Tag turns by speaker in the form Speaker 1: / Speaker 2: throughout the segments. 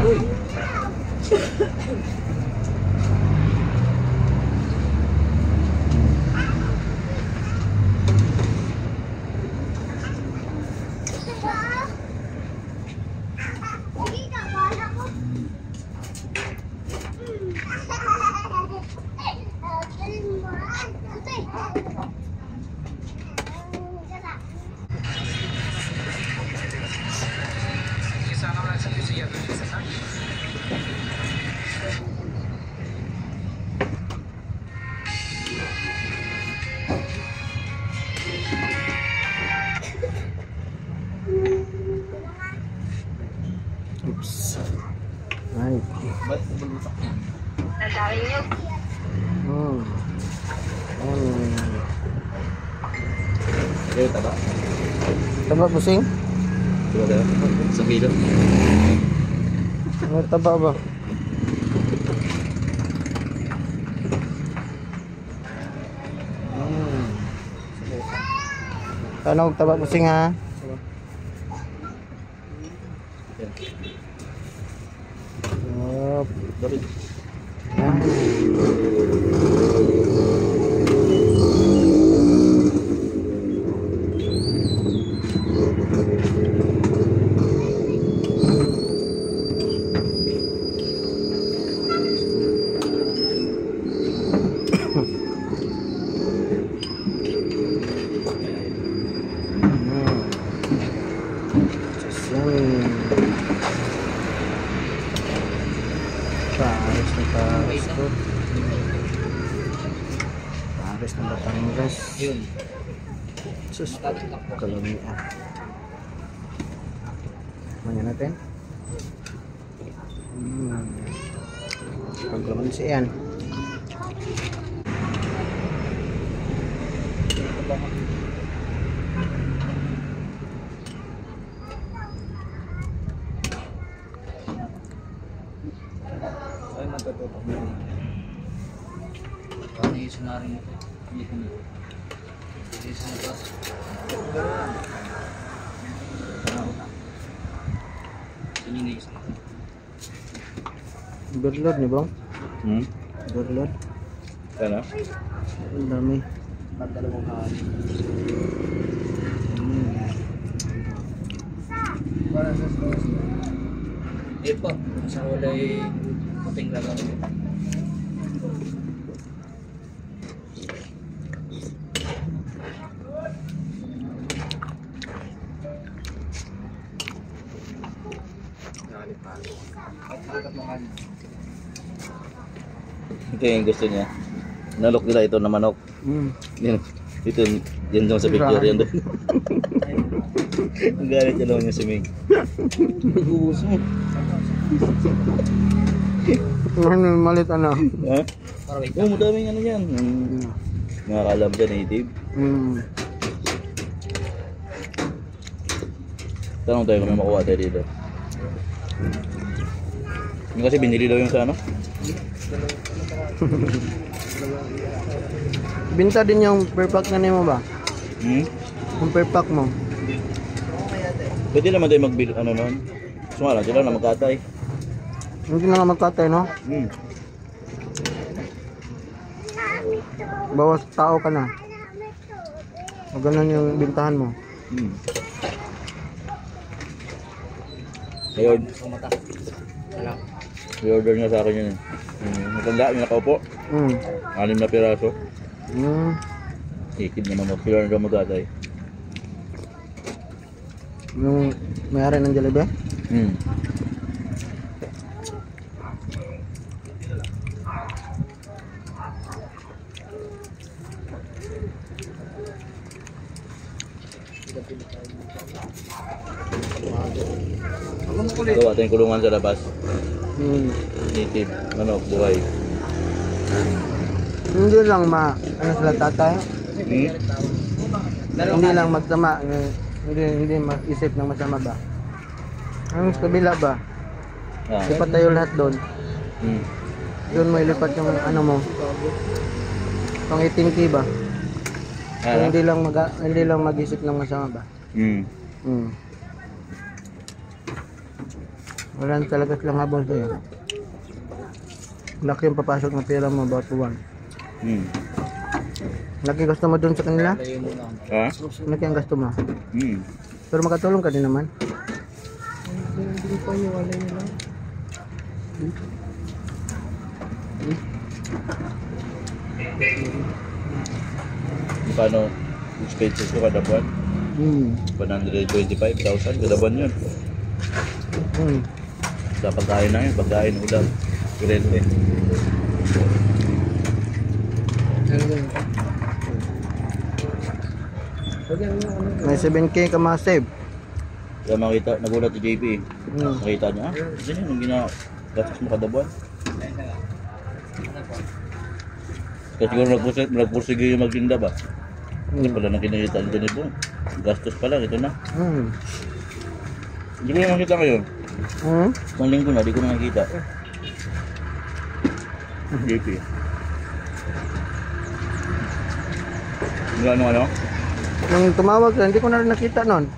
Speaker 1: Uy.
Speaker 2: Oops. Ay.
Speaker 1: Ba't bulutak niya?
Speaker 3: Nandari nyo.
Speaker 1: Kaya taba?
Speaker 2: Taba busing?
Speaker 1: Diba tayo? Isang kilo?
Speaker 2: Ano taba ba? Tanong taba busing ha? Yup.
Speaker 1: Dapat.
Speaker 2: Pares ng Batangas.
Speaker 1: Yun.
Speaker 2: Sus, kalamian. Manya natin. Paglaman siyan.
Speaker 1: Ay, nagkatutok mo. Paano yung sunari mo? Hindi ko nito. Hindi sa nito. Sino yung isa?
Speaker 2: Overload ni bang? Overload.
Speaker 1: Ano?
Speaker 2: Ang dami.
Speaker 1: Pagdalawang hali. Hindi po. Sa walay puting lagaw. Ito yung gusto niya. Nalok nila ito na manok. Ito, yan doon sa picture yan doon. Ang galit niya naman yung simig. Nag-uus mo.
Speaker 2: Ano malit ano?
Speaker 1: Ha? Oo, madaming ano yan. Nakakalam dyan, native. Tanong tayo kung may makuha tayo dito. Yung kasi binili daw yung sa ano?
Speaker 2: Binta din yung per pack na mo ba? Yung per pack mo.
Speaker 1: Pwede naman tayo mag-build ano nun. Sumala sila na magkatay.
Speaker 2: Hindi na nga magkatay, no? Bawas tao ka na. O ganun yung bintahan mo.
Speaker 1: Ayun. I-order niya sa akin yun eh. Matanda, yung nakaupo. 6 na piraso. Ikid naman mo. Sila na magkatay.
Speaker 2: Yung may-ari ng Jollibee?
Speaker 1: Ito ating kulungan sa labas. Native, manok, buhay.
Speaker 2: Hindi lang ano sila tatay? Hindi lang magsama. Hindi mag-isip ng masama ba? Ang kabila ba? Lipat tayo lahat doon. Doon mo ilipat yung ano mo. Pang 18K ba? Hindi lang mag-isip ng masama ba? Wala na talaga silang habol sa'yo. Laki yung papasok na pera mo about buwan. Laki gusto mo dun sa kanila?
Speaker 1: Ha?
Speaker 2: Laki ang gusto mo.
Speaker 1: Hmm.
Speaker 2: Pero makatulong ka din naman.
Speaker 3: Hindi pa niyo wala nila.
Speaker 1: Paano expenses ko kada buwan? 125,000 kada buwan yun. Sa pagkain na yun, pagkain, ulam, kurente.
Speaker 2: May 7K ka ma-save.
Speaker 1: Kaya makita, nagulat si JP. Nakita niya, ganyan yung ginagastos mo kada buwan. Kasi siguro nagpursige yung magtinda ba? Hindi pala na kinakita nito ni Bong. Gastos pala, ito na. Hindi ko na makita ngayon. Isang linggo na, di ko na nakita. JP. Ano?
Speaker 2: Nung tumawag ka, hindi ko na rin nakita nun.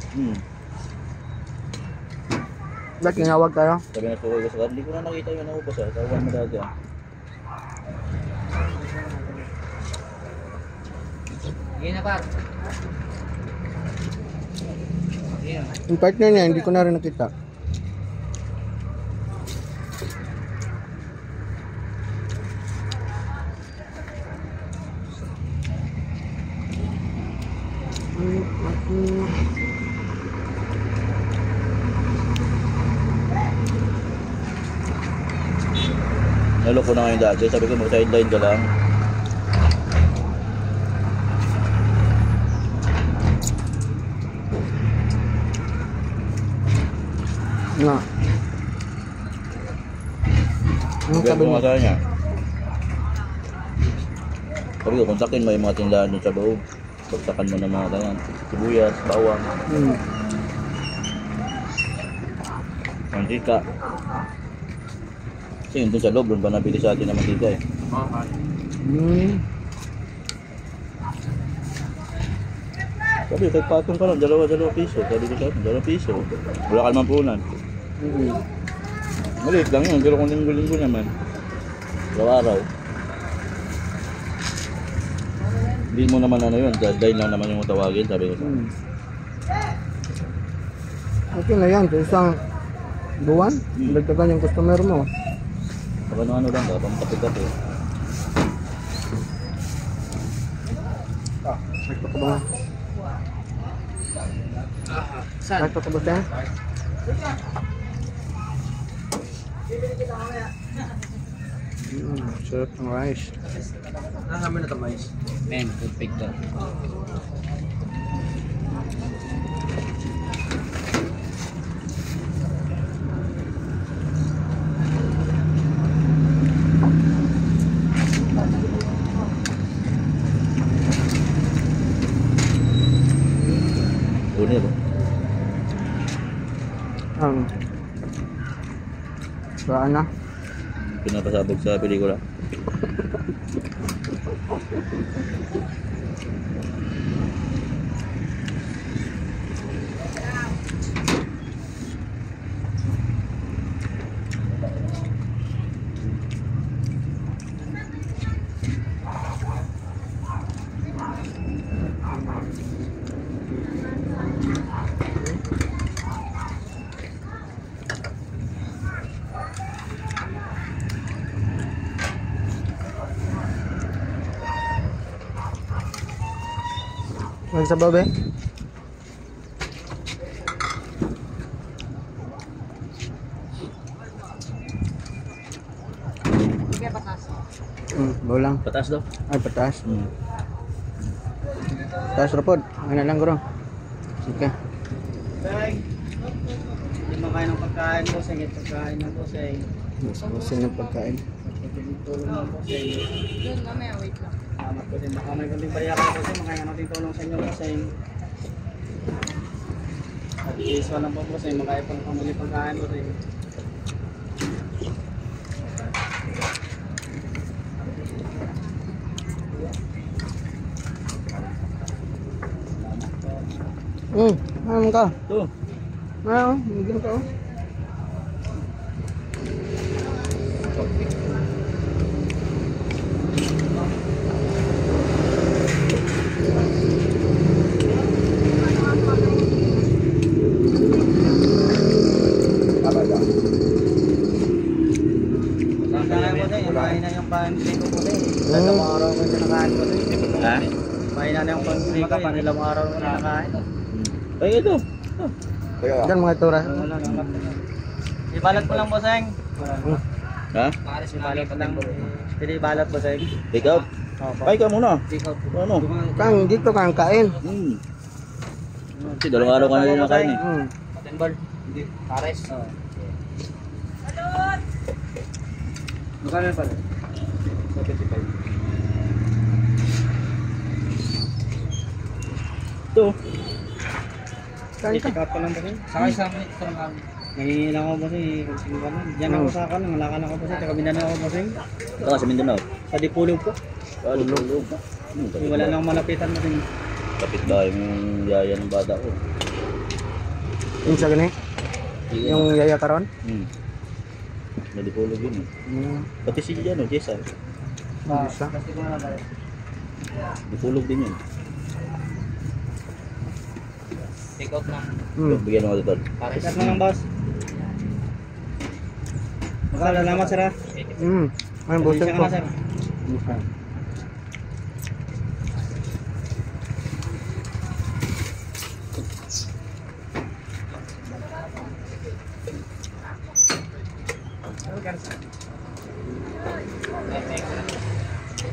Speaker 2: Ba't tinawag tayo?
Speaker 1: Sabi na tuloy ko sa hindi ko na nakita yung ano ko sa tawan mo dati.
Speaker 3: Hindi na pa.
Speaker 2: Yung partner niya, hindi ko na rin nakita.
Speaker 1: Naloko na ngayon dati, sabi ko mag-sideline ka lang.
Speaker 2: Nga. Anong sabi mo?
Speaker 1: Sabi niya. Sabi ko, kontakin mo yung mga tindahan dun sa loob. Pagtakan mo ng mga ganyan. Sibuyas, bawang. Mantika. Kasi yun dun sa loob, dun ba nabili sa atin ng mantika eh. Sabi ko, kahit patong ka lang, dalawa piso. Sabi ko sa atin, 2 piso. Wala ka naman punan. Maliit lang yun, pero kung linggo-linggo naman. Araw-araw. Hindi mo naman ano yun, dahil lang naman yung tawagin, sabi ko sa atin.
Speaker 2: Okay na yan, sa isang buwan, dagdagan yung customer mo.
Speaker 1: Pag ano lang ka, pampatid-tapid.
Speaker 2: Nagto ka ba? Nagto ka ba siya? Sarap ng rice.
Speaker 3: Nakakami na tamay. Men, toothpick daw.
Speaker 1: Unir.
Speaker 2: Saan na?
Speaker 1: Pinapasabog sa pelikula.
Speaker 2: Magsabaw ba? Bolang.
Speaker 1: Patas daw.
Speaker 2: Ay, pataas. Taas rapod. Ano lang guro. Okay.
Speaker 3: Hindi makain ng pagkain ko sa ingit pagkain na po sa
Speaker 2: Gusin ng pagkain.
Speaker 3: tulong mo po sa inyo.
Speaker 4: Doon, mamaya, wait lang.
Speaker 3: Salamat po din. Baka may kunting pariyakan po sa makain natin tulong sa inyo po sa inyo. At iswa lang po po sa inyo. Makaya pang pamuli pagkain po sa inyo.
Speaker 2: Ano ka?
Speaker 1: Ito.
Speaker 2: Ano? Bigyan ka oh.
Speaker 3: yung pantry ko po eh. Dalawang araw ko na nakain po eh.
Speaker 1: Ha?
Speaker 3: Mahina na yung pantry ko eh. Dalawang araw ko na nakain.
Speaker 1: Ay, ito.
Speaker 2: Diyan mga tura.
Speaker 3: Wala lang. Ibalat mo lang, bosseng.
Speaker 1: Ha?
Speaker 3: Ibalat mo lang. Pili balat, bosseng.
Speaker 1: Take out? Ay, ka muna. Ano?
Speaker 2: Kang dito kang kain.
Speaker 1: Kasi dalawang araw ka na rin nakain eh.
Speaker 3: Timbal. Hindi. Pares. Magkano pala? 75.
Speaker 1: Ito.
Speaker 2: Kain ka.
Speaker 3: Ikat ko lang ba rin? Sakay sa amin. Nangihilang ako ba rin? Diyan ako sa akin. Nangalakal ako ba rin? Taga Mindanao ako ba rin?
Speaker 1: Ito ka sa Mindanao.
Speaker 3: Sa Dipulog po.
Speaker 1: Tulog.
Speaker 3: Wala lang malapitan mo rin.
Speaker 1: Kapit bahay yung yaya ng bata ko.
Speaker 2: Yung sa gani? Yung yaya karon?
Speaker 1: Nadipulog yun eh. Pati si Jano, Jessa.
Speaker 2: Isa.
Speaker 1: Dipulog din yun.
Speaker 3: Take out lang.
Speaker 1: Bigyan mo ito.
Speaker 3: Pares na lang, boss. Salamat, sir.
Speaker 2: Ay, busog ko.
Speaker 3: Sir.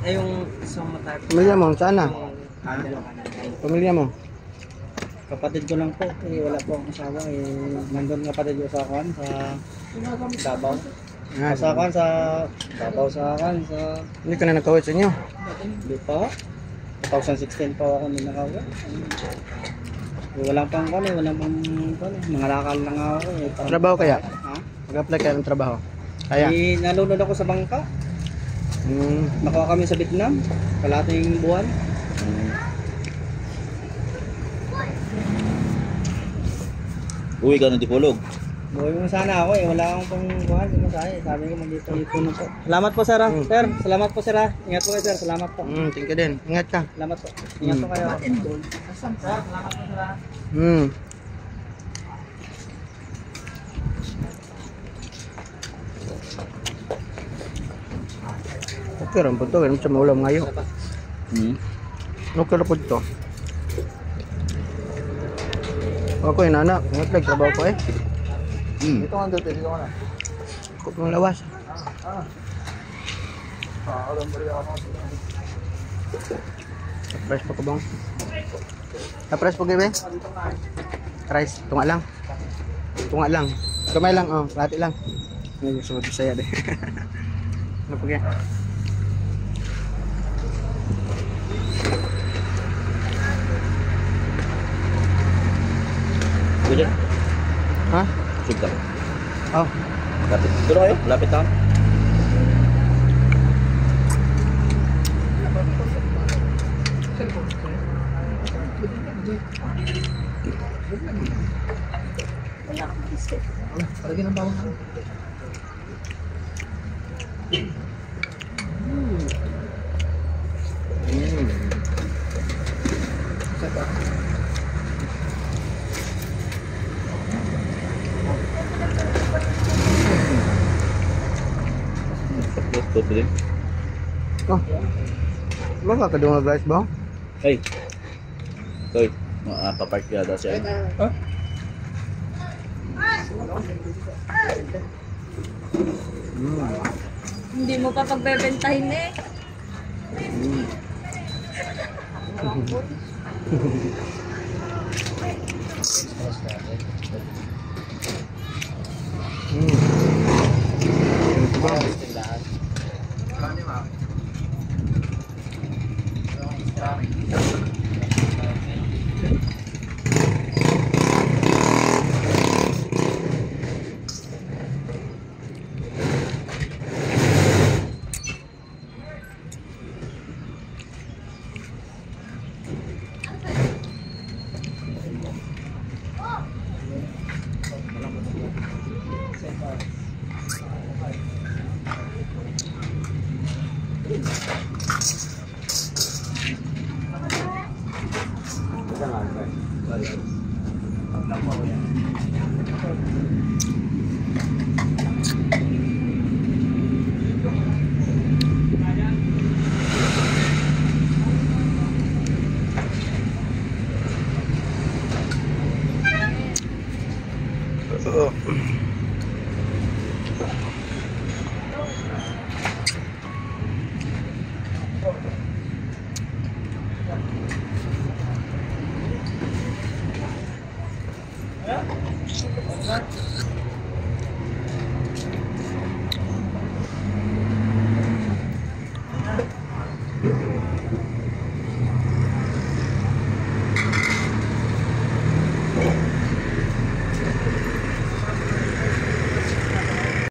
Speaker 3: Yung isang mata.
Speaker 2: Pamilya mo, sana? Pamilya mo?
Speaker 3: Kapatid ko lang po. Wala po akong asawa. Nandun kapatid ko sa akin sa Davao. Sa akin sa Davao sa akin sa...
Speaker 2: Hindi ka na nagkawit sa inyo?
Speaker 3: Hindi pa. 2016 pa ako ninakawa. Walang pang kone, walang pang kone. Mga lakal lang ako eh.
Speaker 2: Trabaho kaya?
Speaker 3: Ha?
Speaker 2: Mag-apply kaya ng trabaho? Kaya?
Speaker 3: Nalunod ako sa bangka. Nakuha kami sa Vietnam. Kalating buwan.
Speaker 1: Uwi ka ng Dipulog.
Speaker 3: Buhay mo sana ako eh. Wala akong pang buwan. Sabi ko mag-ipon po. Salamat po sir. Sir, salamat po sir. Ingat po kayo sir. Salamat po.
Speaker 2: Thank you din. Ingat ka.
Speaker 3: Salamat po. Ingat po kayo. Sir, salamat po sir.
Speaker 2: Okay rin po ito. Ganun sa maulam ngayon. Okay rin po ito. Ako yung anak. Ingat lang. Trabaho ko eh.
Speaker 3: Dito nga dito. Dito nga na.
Speaker 2: Kung mong lawas. Price pa ko bang? Price po gibe? Price. Tunga lang. Tunga lang. Kamay lang. Oh, lati lang. May gusto ko saya deh. Ano po kaya?
Speaker 1: Pwede?
Speaker 2: Ha?
Speaker 1: Sud ka.
Speaker 2: Oh.
Speaker 1: Lapit. Dito kayo? Lapit lang.
Speaker 3: Palagyan ng bawang.
Speaker 1: Tuto din.
Speaker 2: Oh. Baka ka doon guys ba?
Speaker 1: Ay. Toy. Papark yata siya.
Speaker 4: Hindi mo pa pagbebentahin eh.
Speaker 2: Ito ba?